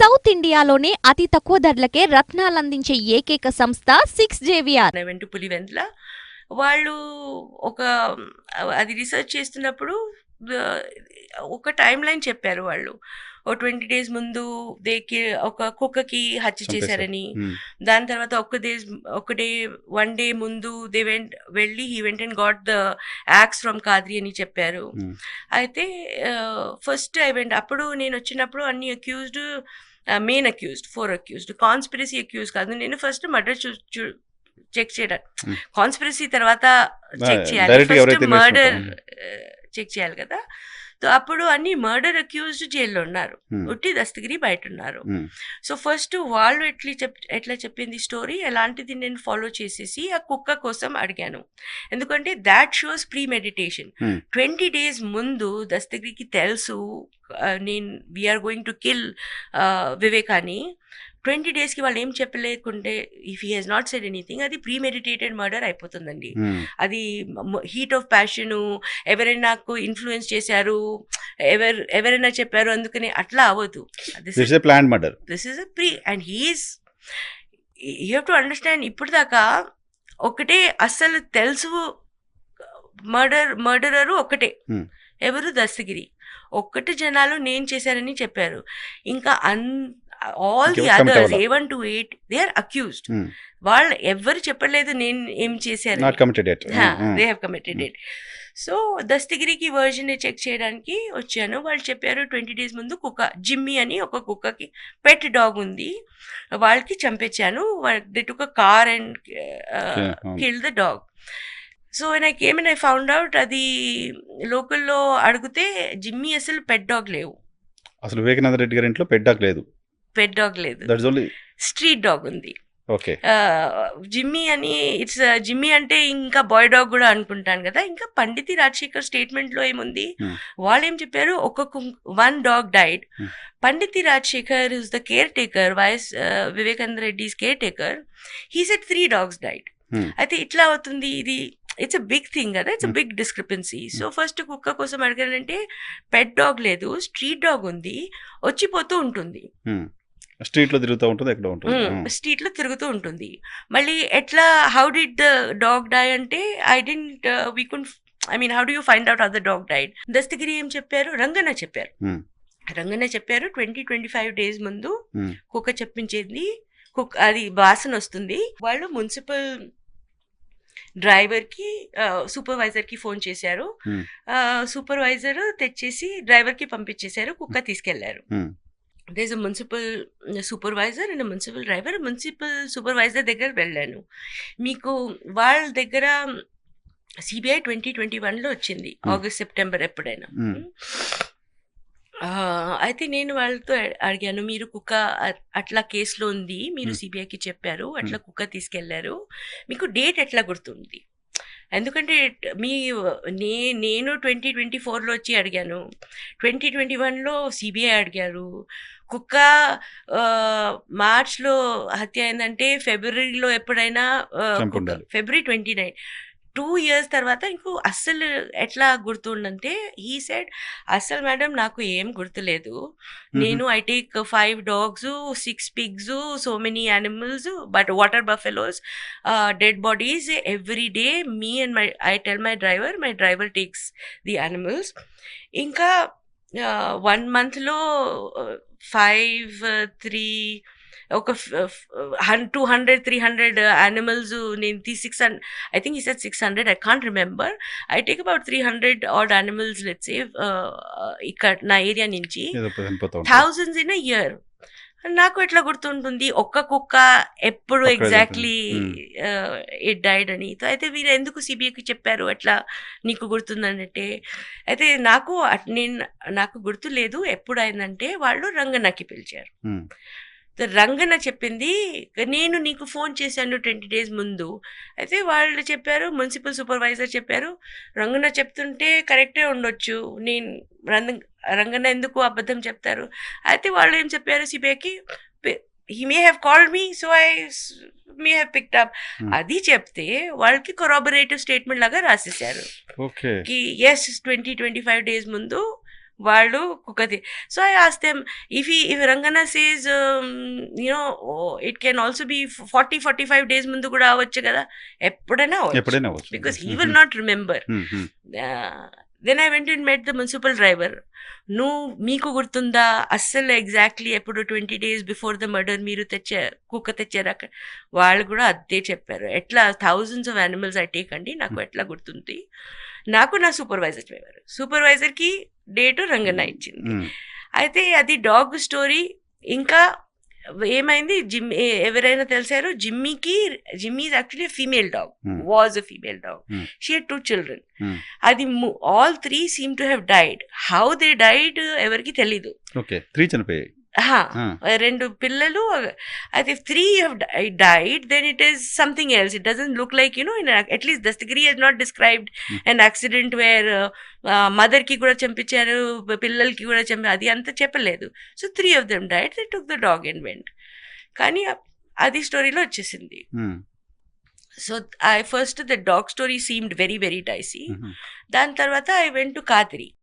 South ఇండియాలోనే అతి తక్కువ ధరలకే రత్నాలందించే ఏకైక సంస్థ 6JVR. వెంట పులివెందుల వాళ్ళు ఒక అది రీసెర్చ్ చేస్తున్నప్పుడు ఒక టైం లైన్ చెప్పారు. వాళ్ళు ఓ 20 days ముందు ఒక కుక్కకి హత్య చేశారని, దాని తర్వాత ఒక డే 1 day ముందు he went and got the axe from Kadri అని చెప్పారు. అయితే ఫస్ట్ అప్పుడు నేను వచ్చినప్పుడు అన్ని accused, main accused 4 accused, conspiracy accuse కాదు. నేను ఫస్ట్ మర్డర్ చెక్ చేయడం, కాన్స్పిరసీ తర్వాత చెక్ చేయాలి, ఫస్ట్ మర్డర్ చెక్ చేయాలి కదా. సో అప్పుడు అన్ని మర్డర్ అక్యూజ్డ్ జైల్లో ఉన్నారు, ఉట్టి దస్తగిరి బయట ఉన్నారు. సో ఫస్ట్ వాళ్ళు ఎట్లా చెప్పింది స్టోరీ ఎలాంటిది నేను ఫాలో చేసేసి ఆ కుక్క కోసం అడిగాను. ఎందుకంటే that shows premeditation. 20 days ముందు దస్తగిరికి తెలుసు we are going to kill Vivek అని. 20 daysకి వాళ్ళు ఏం చెప్పలేకుంటే, if he has not said anything, అది ప్రీ మెడిటేటెడ్ మర్డర్ అయిపోతుందండి. అది హీట్ ఆఫ్ ప్యాషన్, ఎవరైనా నాకు ఇన్ఫ్లుయెన్స్ చేశారు, ఎవరైనా చెప్పారు అందుకని అట్లా అవ్వదు. This is a pre and he is you have to understand. ఇప్పుడు దాకా ఒకటే అస్సలు తెలుసు, మర్డరరు ఒకటే, ఎవరు దస్తగిరి ఒక్కటి, జనాలు నేను చేశానని చెప్పారు. ఇంకా all the others A1 to 8 they are accused. వాళ్ళు ఎవరు చెప్పలేదు నేను ఏం చేశాను, they have committed it. సో దస్తగిరికి వర్జన్ చెక్ చేయడానికి వచ్చాను. వాళ్ళు చెప్పారు 20 days ముందు కుక్క జిమ్మీ అని ఒక కుక్కకి పెట్ డాగ్ ఉంది, వాళ్ళకి చంపేశాను. they took a car and killed the dog. So when I came and I found out, అది లోకల్లో అడిగితే జిమ్మీ అసలు పెట్ డాగ్ లేవు. అసలు వివేకానంద రెడ్డి గారి ఇంట్లో పెట్ డాగ్ లేదు, స్ట్రీట్ డాగ్ ఉంది. జిమ్మీ అని జిమ్మీ అంటే ఇంకా బాయ్ డాగ్ కూడా అనుకుంటాను కదా. ఇంకా పండితి రాజశేఖర్ స్టేట్మెంట్ లో ఏముంది, వాళ్ళు ఏం చెప్పారు, one dog died. Panditi Rajasekhar is the caretaker, YS Vivekananda Reddy's caretaker, he said 3 dogs died. అయితే ఇట్లా అవుతుంది, ఇది ఇట్స్ అ బిగ్ థింగ్ కదా, it's a big discrepancy. So first కుక్క కోసం అడిగానంటే పెట్ డాగ్ లేదు, స్ట్రీట్ డాగ్ ఉంది, వచ్చిపోతూ ఉంటుంది, స్ట్రీట్ లో తిరుగుతూ ఉంటుంది, ఎక్కడ ఉంటుంది, స్ట్రీట్ లో తిరుగుతూ ఉంటుంది. మళ్ళీ ఎట్లా, how did the dog die అంటే, how do you find out how the dog died? Dastagiri ఏం చెప్పారు, రంగన్న చెప్పారు 20-25 days ముందు కుక్క చెప్పించేది, అది వాసన వస్తుంది. వాళ్ళు మున్సిపల్ డ్రైవర్ కి, సూపర్వైజర్ కి ఫోన్ చేశారు. సూపర్వైజర్ తెచ్చేసి డ్రైవర్ కి పంపించేశారు, కుక్క తీసుకెళ్లారు. there is a municipal supervisor and a municipal driver. Municipal supervisor దగ్గర వెళ్ళాను. మీకు వాళ్ళ దగ్గర సిబిఐ 2021లో వచ్చింది, ఆగస్ట్ సెప్టెంబర్ ఎప్పుడైనా. అయితే నేను వాళ్ళతో అడిగాను, మీరు కుక్క అట్లా కేసులో ఉంది, మీరు సిబిఐకి చెప్పారు, అట్లా కుక్క తీసుకెళ్లారు, మీకు డేట్ ఎట్లా గుర్తుంది? ఎందుకంటే నేను 2024లో వచ్చి అడిగాను, 2021లో సిబిఐ అడిగారు. కుక్క మార్చ్లో హత్య అయిందంటే ఫిబ్రవరిలో ఎప్పుడైనా, ఫిబ్రవరి 29, 2 years తర్వాత ఇంకో అస్సలు ఎట్లా గుర్తుండంటే, హీ సెడ్, అస్సలు మేడం నాకు ఏం గుర్తులేదు, నేను I take 5 dogs, 6 pigs, so many animals, but water buffaloes, dead bodies every day, I tell my driver takes the animals. ఇంకా 1 monthలో ఒక 200-300 animals నేను 600, I think he said 600, I can't remember. I take about 300 odd animals, let's say, ఇక్కడ నా area నుంచి, thousands in a year. నాకు ఎట్లా గుర్తుంటుంది ఒక్క కుక్క ఎప్పుడు ఎగ్జాక్ట్లీ ఇట్ డైడ్ అని? అయితే వీరు ఎందుకు సిబిఐకి చెప్పారు అట్లా నీకు గుర్తుందనంటే, అయితే నాకు గుర్తు లేదు ఎప్పుడు అయిందంటే, వాళ్ళు రంగన్నకి పిలిచారు. రంగన్న చెప్పింది, నేను నీకు ఫోన్ చేశాను 20 days ముందు. అయితే వాళ్ళు చెప్పారు, మున్సిపల్ సూపర్వైజర్ చెప్పారు, రంగన్న చెప్తుంటే కరెక్టే ఉండొచ్చు, రంగన్న ఎందుకు అబద్ధం చెప్తారు? అయితే వాళ్ళు ఏం చెప్పారు సిబిఐకి, he may have called me, so I may have picked up. అది చెప్తే వాళ్ళకి కొరాబరేటివ్ స్టేట్మెంట్ లాగా రాసేసారు కి ఎస్ 20-25 days ముందు వాళ్ళు కుక్కది. So I asked them if Ranganna says it can also be 40-45 days ముందు కూడా అవ్వచ్చు కదా, ఎప్పుడైనా ఎప్పుడైనా అవ్వచ్చు. Because he will not remember. Then I went and met the municipal driver. మీకు గుర్తుందా అస్సలు ఎగ్జాక్ట్లీ ఎప్పుడు 20 days బిఫోర్ ద మర్డర్ మీరు కుక్క తెచ్చారు అక్కడ? వాళ్ళు కూడా అదే చెప్పారు. ఎట్లా thousands of animals I take అండి, నాకు ఎట్లా గుర్తుంది. నాకు నా సూపర్వైజర్ చెప్పారు. సూపర్వైజర్కి డేటు రంగన్న ఇచ్చింది. అయితే అది డాగ్ స్టోరీ. ఇంకా ఏమైంది, ఎవరైనా తెలిసారు, Jimmy is actually female dog, was a female dog. She had 2 children. అది all 3 seem to have died. How they died ఎవరికి తెలీదు. ఓకే, 3 చనిపోయాయి. 2 పిల్లలు. అయితే if 3 have died, then it is something else. It doesn't look like, at least Dastakari has not described an accident where mother ki kuda champicharu, pillal ki kuda అది అంతా చెప్పలేదు. So 3 of them died. They took the dog and went. కానీ అది స్టోరీలో వచ్చేసింది. So the dog story seemed very very dicey. దాని తర్వాత I went to Kadri.